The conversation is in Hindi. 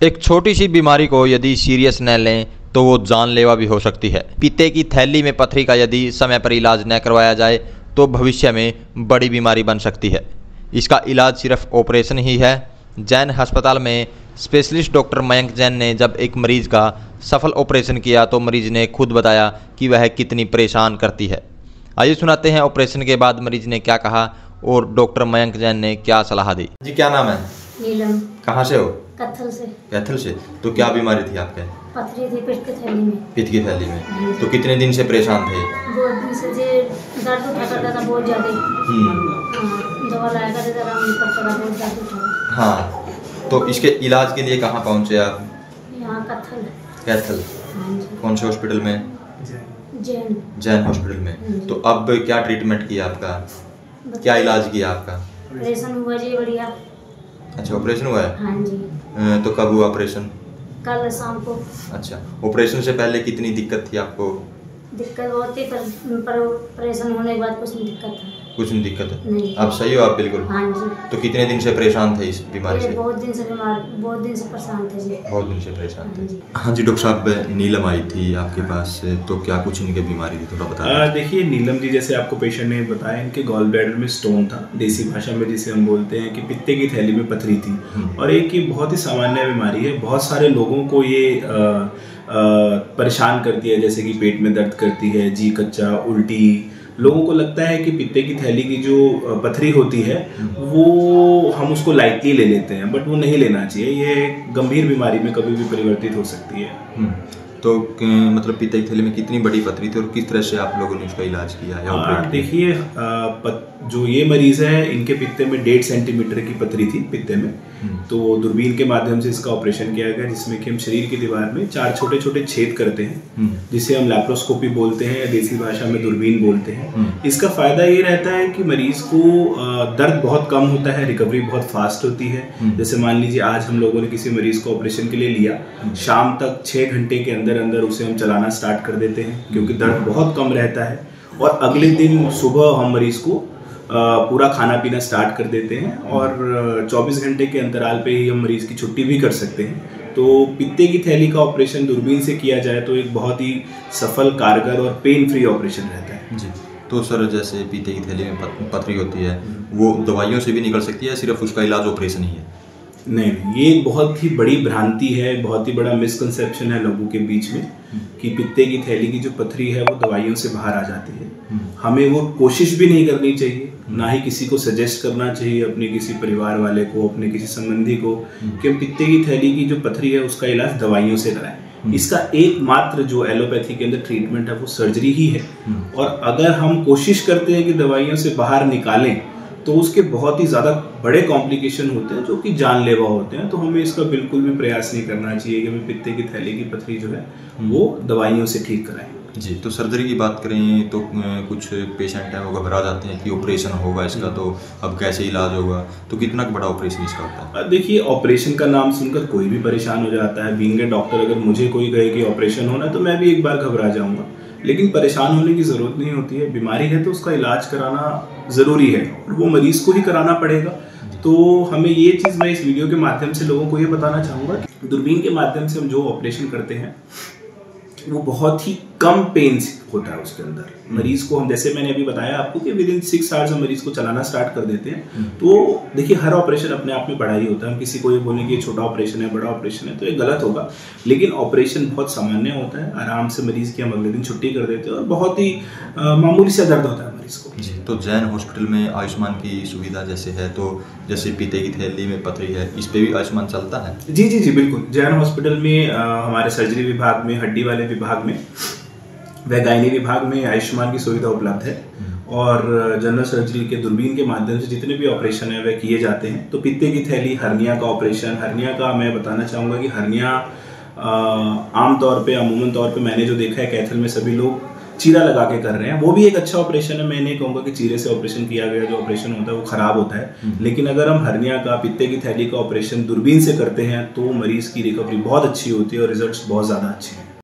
एक छोटी सी बीमारी को यदि सीरियस न लें तो वो जानलेवा भी हो सकती है। पित्ते की थैली में पथरी का यदि समय पर इलाज न करवाया जाए तो भविष्य में बड़ी बीमारी बन सकती है। इसका इलाज सिर्फ ऑपरेशन ही है। जैन अस्पताल में स्पेशलिस्ट डॉक्टर मयंक जैन ने जब एक मरीज का सफल ऑपरेशन किया तो मरीज ने खुद बताया कि वह कितनी परेशान करती है। आइए सुनाते हैं ऑपरेशन के बाद मरीज ने क्या कहा और डॉक्टर मयंक जैन ने क्या सलाह दी। जी क्या नाम है? नीलम। कहाँ से हो? कैथल से। कैथल से। तो क्या बीमारी थी आपके? पथरी थी पित्त की थैली में। पित्त की थैली में। तो कितने दिन से परेशान थे? बहुत दिन से दर्द उठा करता था बहुत ज़्यादा। दवा लाया करते थे, आराम नहीं पड़ता था, बहुत दर्द उठा। हाँ, तो इसके इलाज के लिए कहाँ पहुँचे आप? यहाँ कैथल। कैथल। कौन से हॉस्पिटल में? जैन हॉस्पिटल में। तो अब क्या ट्रीटमेंट किया आपका? क्या इलाज किया आपका? ऑपरेशन हुआ जी बढ़िया। अच्छा, ऑपरेशन हुआ है? हाँ जी। तो कब हुआ ऑपरेशन? कल शाम को। अच्छा, ऑपरेशन से पहले कितनी दिक्कत थी आपको? दिक्कत बहुत थी पर ऑपरेशन होने के बाद कुछ नहीं दिक्कत था। कुछ नहीं दिक्कत नहीं। अब सही हो आप बिल्कुल? हाँ जी। तो कितने दिन से परेशान थे इस बीमारी से? बहुत दिन से परेशान थे जी। बहुत दिन से परेशान थे। हाँ जी डॉक्टर साहब, नीलम आई थी आपके पास, तो क्या कुछ इनकी बीमारी थी थोड़ा बताइए। देखिए नीलम जी, जैसे आपको पेशेंट ने बताया, इनके गॉल ब्लैडर में स्टोन था, देसी भाषा में जिसे हम बोलते हैं कि पित्ते की थैली में पथरी थी। और एक ये बहुत ही सामान्य बीमारी है, बहुत सारे लोगों को ये परेशान करती है, जैसे कि पेट में दर्द करती है, जी कच्चा, उल्टी। लोगों को लगता है कि पित्ते की थैली की जो पथरी होती है वो हम उसको लाइटली ले लेते हैं, बट वो नहीं लेना चाहिए। ये गंभीर बीमारी में कभी भी परिवर्तित हो सकती है। तो मतलब पित्ते की थैली में कितनी बड़ी पथरी थी और किस तरह से आप लोगों ने उसका इलाज किया या? देखिए जो ये मरीज है, इनके पित्ते में 1.5 सेंटीमीटर की पथरी थी पित्ते में। तो दूरबीन के माध्यम से इसका ऑपरेशन किया गया, जिसमें कि हम शरीर की दीवार में 4 छोटे छोटे छेद करते हैं, जिसे हम लैप्रोस्कोपी बोलते हैं या देसी भाषा में दूरबीन बोलते हैं। इसका फायदा ये रहता है कि मरीज को दर्द बहुत कम होता है, रिकवरी बहुत फास्ट होती है। जैसे मान लीजिए आज हम लोगों ने किसी मरीज को ऑपरेशन के लिए लिया, शाम तक 6 घंटे के अंदर अंदर उसे हम चलाना स्टार्ट कर देते हैं, क्योंकि दर्द बहुत कम रहता है। और अगले दिन सुबह हम मरीज को पूरा खाना पीना स्टार्ट कर देते हैं और 24 घंटे के अंतराल पे ही हम मरीज की छुट्टी भी कर सकते हैं। तो पित्ते की थैली का ऑपरेशन दूरबीन से किया जाए तो एक बहुत ही सफल, कारगर और पेन फ्री ऑपरेशन रहता है जी। तो सर जैसे पित्ते की थैली में पथरी होती है, वो दवाइयों से भी निकल सकती है, सिर्फ उसका इलाज ऑपरेशन ही है? नहीं, ये बहुत ही बड़ी भ्रांति है, बहुत ही बड़ा मिसकंसेप्शन है लोगों के बीच में कि पित्ते की थैली की जो पथरी है वो दवाइयों से बाहर आ जाती है। हमें वो कोशिश भी नहीं करनी चाहिए, ना ही किसी को सजेस्ट करना चाहिए, अपने किसी परिवार वाले को, अपने किसी संबंधी को, कि पित्ते की थैली की जो पथरी है उसका इलाज दवाइयों से कराएं। इसका एकमात्र जो एलोपैथी के अंदर ट्रीटमेंट है वो सर्जरी ही है। और अगर हम कोशिश करते हैं कि दवाइयों से बाहर निकालें तो उसके बहुत ही ज़्यादा बड़े कॉम्प्लिकेशन होते हैं जो कि जानलेवा होते हैं। तो हमें इसका बिल्कुल भी प्रयास नहीं करना चाहिए कि हमें पित्ते की थैली की पथरी जो है वो दवाइयों से ठीक कराएं। जी। तो सर्जरी की बात करें तो कुछ पेशेंट हैं वो घबरा जाते हैं कि ऑपरेशन होगा इसका, तो अब कैसे इलाज होगा, तो कितना बड़ा ऑपरेशन इसका होता है? देखिए ऑपरेशन का नाम सुनकर कोई भी परेशान हो जाता है। बीइंग ए डॉक्टर, अगर मुझे कोई कहे कि ऑपरेशन होना है तो मैं भी एक बार घबरा जाऊँगा, लेकिन परेशान होने की ज़रूरत नहीं होती है। बीमारी है तो उसका इलाज कराना ज़रूरी है और वो मरीज़ को ही कराना पड़ेगा। तो हमें ये चीज़, मैं इस वीडियो के माध्यम से लोगों को ये बताना चाहूँगा कि दूरबीन के माध्यम से हम जो ऑपरेशन करते हैं वो बहुत ही कम पेन होता है उसके अंदर। मरीज को हम, जैसे मैंने अभी बताया आपको कि विदिन 6 आवर्स हम मरीज को चलाना स्टार्ट कर देते हैं। तो देखिए हर ऑपरेशन अपने आप में बड़ा ही होता है। हम किसी को ये बोलें कि ये छोटा ऑपरेशन है, बड़ा ऑपरेशन है, तो ये गलत होगा। लेकिन ऑपरेशन बहुत सामान्य होता है, आराम से मरीज की हम अगले दिन छुट्टी कर देते हैं और बहुत ही मामूली सा दर्द होता है मरीज को। जी। तो जैन हॉस्पिटल में आयुष्मान की सुविधा जैसे है, तो जैसे पित्ते की थैली में पथरी है, इस पे भी आयुष्मान चलता है? जी जी जी बिल्कुल। जैन हॉस्पिटल में हमारे सर्जरी विभाग में, हड्डी वाले विभाग में व गायनी विभाग में आयुष्मान की सुविधा उपलब्ध है। और जनरल सर्जरी के दूरबीन के माध्यम से जितने भी ऑपरेशन है वह किए जाते हैं। तो पित्ते की थैली, हर्निया का ऑपरेशन, हर्निया का मैं बताना चाहूँगा कि हर्निया आमतौर पे, अमूमन तौर पे मैंने जो देखा है कैथल में सभी लोग चीरा लगा के कर रहे हैं। वो भी एक अच्छा ऑपरेशन है। मैं नहीं कहूँगा कि चीरे से ऑपरेशन किया गया जो ऑपरेशन होता है वो खराब होता है, लेकिन अगर हम हर्निया का, पित्ते की थैली का ऑपरेशन दूरबीन से करते हैं तो मरीज की रिकवरी बहुत अच्छी होती है और रिजल्ट्स बहुत ज़्यादा अच्छे हैं।